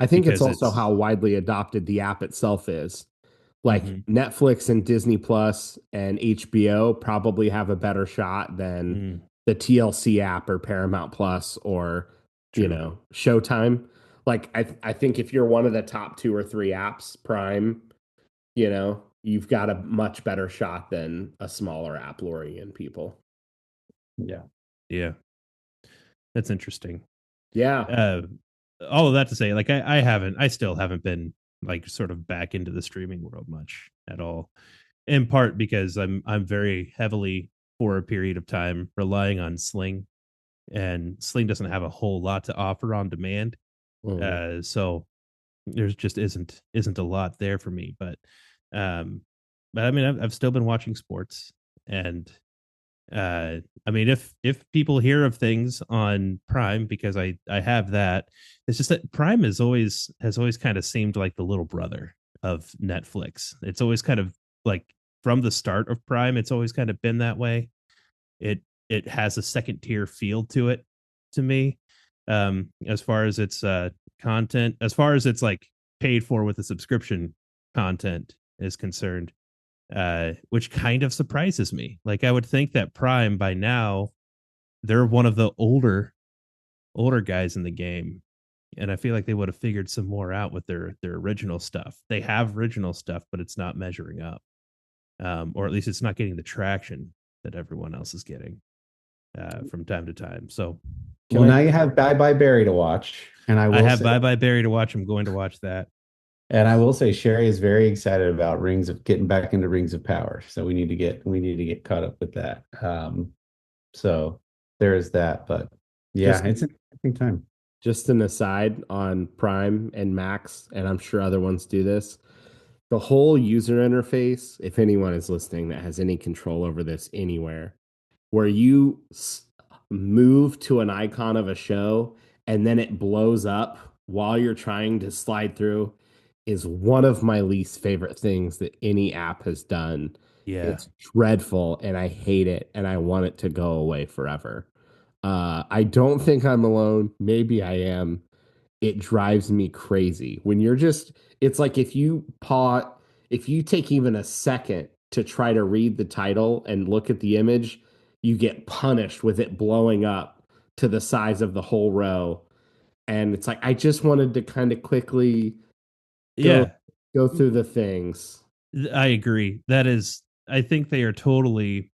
I think it's because also it's how widely adopted the app itself is. Like Mhm. Netflix and Disney Plus and HBO probably have a better shot than Mm, the TLC app or Paramount Plus or, true. Showtime. Like I think if you're one of the top two or three apps, Prime, you've got a much better shot than a smaller app luring in people. Yeah. Yeah, that's interesting. Yeah. uh all of that to say, like, I still haven't been like sort of back into the streaming world much at all, in part because I'm very heavily, for a period of time, relying on Sling, and Sling doesn't have a whole lot to offer on demand. Mhm. So there's just isn't a lot there for me, um but I mean, I've still been watching sports, and I mean, if people hear of things on Prime, because I have that, it's just that Prime has always kind of seemed like the little brother of Netflix. It's always kind of like, from the start of Prime, it's always kind of been that way. It has a second tier feel to it, to me, as far as its content, as far as it's like paid for with the subscription content is concerned, which kind of surprises me. Like, I would think that Prime by now, they're one of the older guys in the game, and I feel like they would have figured some more out with their original stuff. They have original stuff, but it's not measuring up, or at least it's not getting the traction that everyone else is getting from time to time. So, now you have Bye Bye Barry to watch, and I have Bye Bye Barry to watch. I'm going to watch that. And I will say Sherry is very excited about getting back into Rings of Power. So we need to get caught up with that. So there is that, but yeah, it's an interesting time. Just an aside on Prime and Max, and I'm sure other ones do this. The whole user interface, if anyone is listening that has any control over this anywhere, where you move to an icon of a show and then it blows up while you're trying to slide through, is one of my least favorite things that any app has done. Yeah. It's dreadful and I hate it and I want it to go away forever. I don't think I'm alone. Maybe I am. It drives me crazy when it's like if you take even a second to try to read the title and look at the image, you get punished with it blowing up to the size of the whole row. And it's like, I just wanted to kind of quickly go through the things. I agree. I think they are totally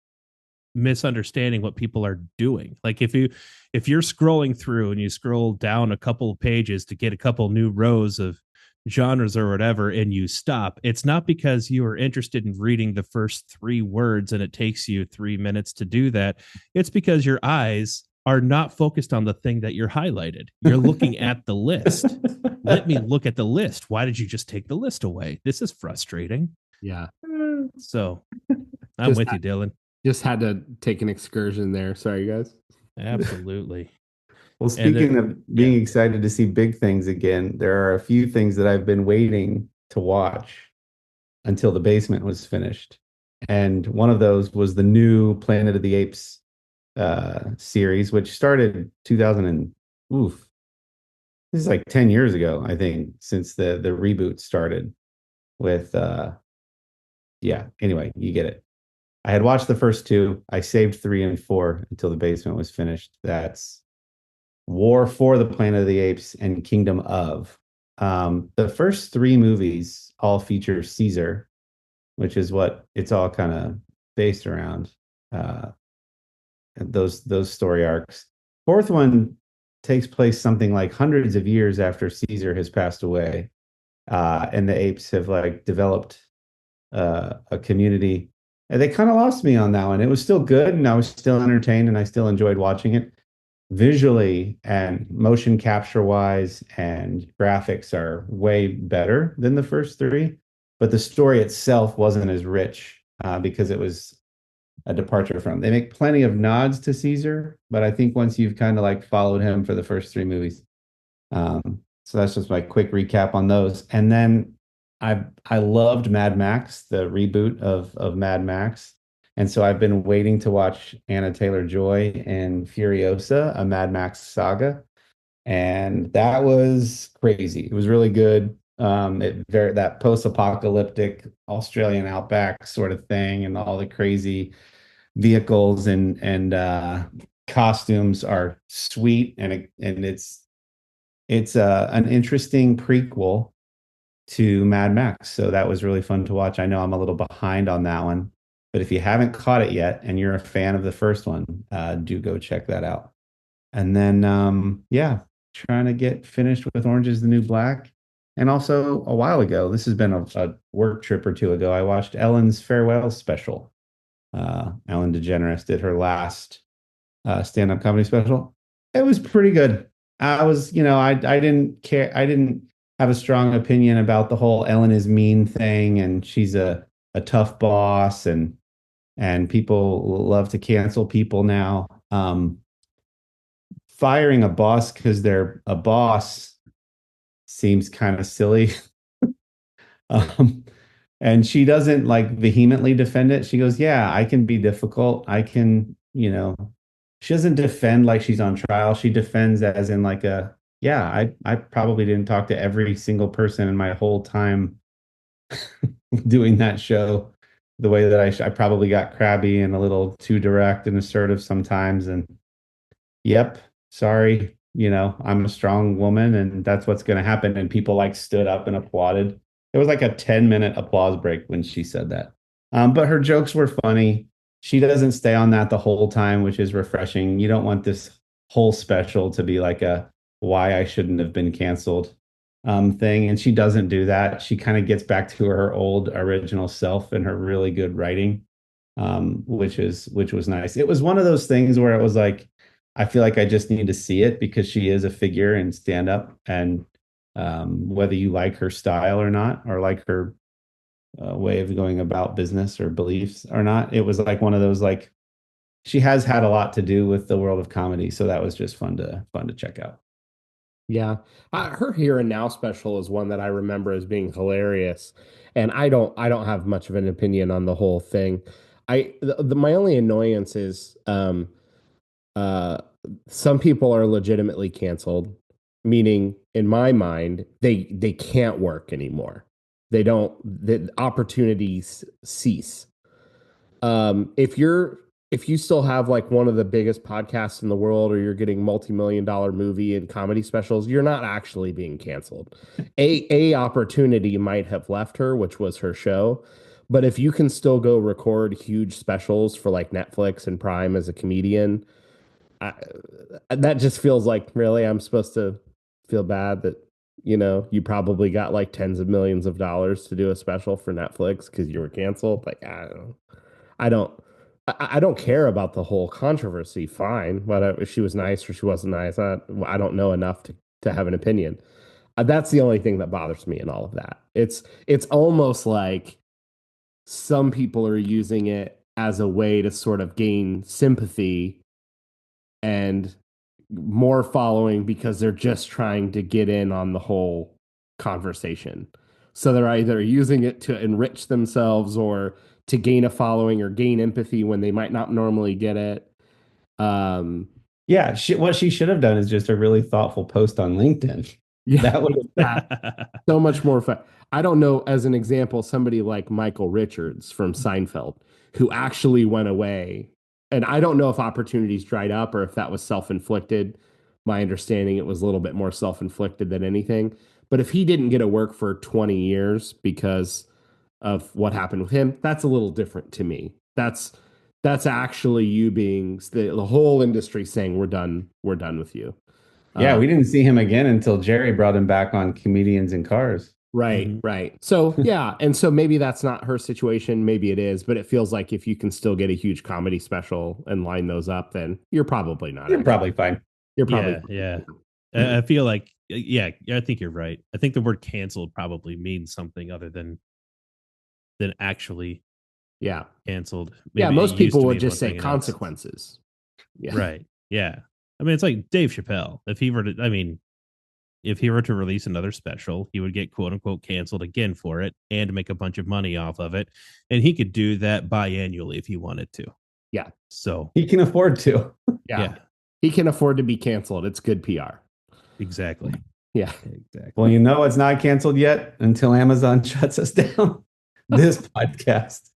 misunderstanding what people are doing. Like if you're scrolling through and you scroll down a couple of pages to get a couple new rows of genres or whatever, and you stop, it's not because you are interested in reading the first 3 words and it takes you 3 minutes to do that. It's because your eyes are not focused on the thing that you're highlighted. You're looking at the list. Let me look at the list. Why did you just take the list away? This is frustrating. Yeah. So I'm with you, Dylan. Just had to take an excursion there. Sorry, guys. Absolutely. Well, speaking of being excited to see big things again, there are a few things that I've been waiting to watch until The Basement was finished. And one of those was the new Planet of the Apes series, which started 2000 and this is like 10 years ago, I think, since the reboot started with anyway, you get it. I had watched the first 2. I saved 3 and 4 until The Basement was finished. That's War for the Planet of the Apes and Kingdom of. The first 3 movies all feature Caesar, which is what it's all kind of based around. Those story arcs. 4th one takes place something like hundreds of years after Caesar has passed away, and the apes have like developed a community. And they kind of lost me on that one. It was still good, and I was still entertained, and I still enjoyed watching it. Visually and motion capture wise and graphics are way better than the first 3, but the story itself wasn't as rich because it was a departure from. They make plenty of nods to Caesar, but I think once you've kind of like followed him for the first 3 movies. So that's just my quick recap on those. And then I loved Mad Max, the reboot of Mad Max. And so I've been waiting to watch Anna Taylor-Joy in Furiosa, a Mad Max Saga. And that was crazy. It was really good. That post-apocalyptic Australian outback sort of thing, and all the crazy vehicles and costumes are sweet, and it's an interesting prequel to Mad Max. So that was really fun to watch. I know I'm a little behind on that one, but if you haven't caught it yet and you're a fan of the first one, do go check that out. And then trying to get finished with Orange is the New Black. And also a while ago, this has been a work trip or 2 ago, I watched Ellen's farewell special. Ellen DeGeneres did her last stand-up comedy special. It was pretty good. I didn't care. I didn't have a strong opinion about the whole Ellen is mean thing, and she's a tough boss, and people love to cancel people now. Firing a boss because they're a boss seems kind of silly. And she doesn't like vehemently defend it. She goes, yeah, I can be difficult. I can, she doesn't defend like she's on trial. She defends as in like I probably didn't talk to every single person in my whole time doing that show the way that I probably got crabby and a little too direct and assertive sometimes. And yep, sorry, I'm a strong woman and that's what's going to happen. And people like stood up and applauded. It was like a 10-minute applause break when she said that. But her jokes were funny. she doesn't stay on that the whole time, which is refreshing. You don't want this whole special to be like a why I shouldn't have been canceled thing. And she doesn't do that. She kind of gets back to her old original self and her really good writing, which was nice. It was one of those things where it was like, I feel like I just need to see it because she is a figure in stand up, and whether you like her style or not, or like her way of going about business or beliefs or not, it was like one of those, like, she has had a lot to do with the world of comedy, so that was just fun to check out. Yeah. Her Here and Now special is one that I remember as being hilarious. And I don't have much of an opinion on the whole thing. My only annoyance is uh some people are legitimately canceled, meaning in my mind, they can't work anymore. The opportunities cease. If you still have like one of the biggest podcasts in the world, or you're getting multi-million-dollar movie and comedy specials, you're not actually being canceled. A opportunity might have left her, which was her show. But if you can still go record huge specials for like Netflix and Prime as a comedian, I, that just feels like, really, I'm supposed to feel bad that, you probably got like tens of millions of dollars to do a special for Netflix because you were canceled. Like, I don't, I don't care about the whole controversy. Fine, whether if she was nice or she wasn't nice, I don't know enough to have an opinion. That's the only thing that bothers me in all of that. It's almost like some people are using it as a way to sort of gain sympathy and more following because they're just trying to get in on the whole conversation. So they're either using it to enrich themselves or to gain a following or gain empathy when they might not normally get it. Yeah, what she should have done is just a really thoughtful post on LinkedIn. Yeah, That would have so much more fun. I don't know, as an example, somebody like Michael Richards from Seinfeld, who actually went away. And I don't know if opportunities dried up or if that was self-inflicted. My understanding, it was a little bit more self-inflicted than anything. But if he didn't get to work for 20 years because of what happened with him, that's a little different to me. That's actually you being the whole industry saying we're done with you. Yeah, we didn't see him again until Jerry brought him back on Comedians in Cars. Right, right. So, yeah. And so maybe that's not her situation. Maybe it is, but it feels like if you can still get a huge comedy special and line those up, then you're probably not. You're probably fine. You're probably yeah. I feel like, yeah, I think you're right. I think the word canceled probably means something other than actually canceled. Maybe yeah, most people would just say else. consequences. Yeah. Right. Yeah. I mean, it's like Dave Chappelle. If he were to release another special, he would get quote unquote canceled again for it and make a bunch of money off of it. And he could do that biannually if he wanted to. Yeah. So he can afford to. Yeah. He can afford to be canceled. It's good PR. Exactly. Yeah. Exactly. Well, it's not canceled yet until Amazon shuts us down. This podcast.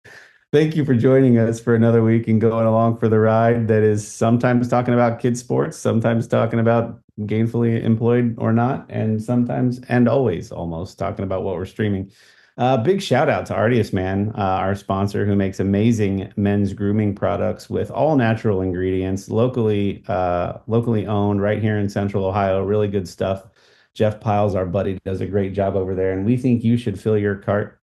Thank you for joining us for another week and going along for the ride that is sometimes talking about kids sports, sometimes talking about gainfully employed or not, and sometimes and always almost talking about what we're streaming. Big shout out to Artius Man, our sponsor, who makes amazing men's grooming products with all natural ingredients, locally owned right here in Central Ohio. Really good stuff. Jeff Piles, our buddy, does a great job over there, and we think you should fill your cart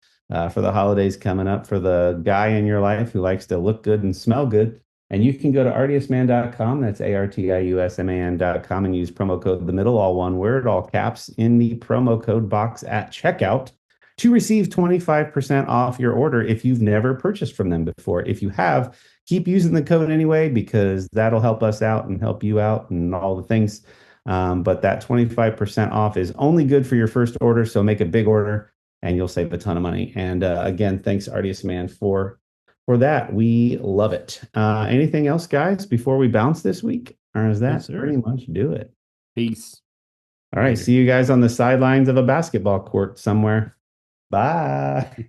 for the holidays coming up for the guy in your life who likes to look good and smell good. And you can go to artiusman.com. That's ARTIUSMAN.com and use promo code the middle, all one word, all caps, in the promo code box at checkout to receive 25% off your order if you've never purchased from them before. If you have, keep using the code anyway, because that'll help us out and help you out and all the things. But that 25% off is only good for your first order. So make a big order and you'll save a ton of money. And again, thanks Artius Man for that. We love it. Anything else, guys, before we bounce this week? Or is that pretty much do it? Peace. All right. See you guys on the sidelines of a basketball court somewhere. Bye.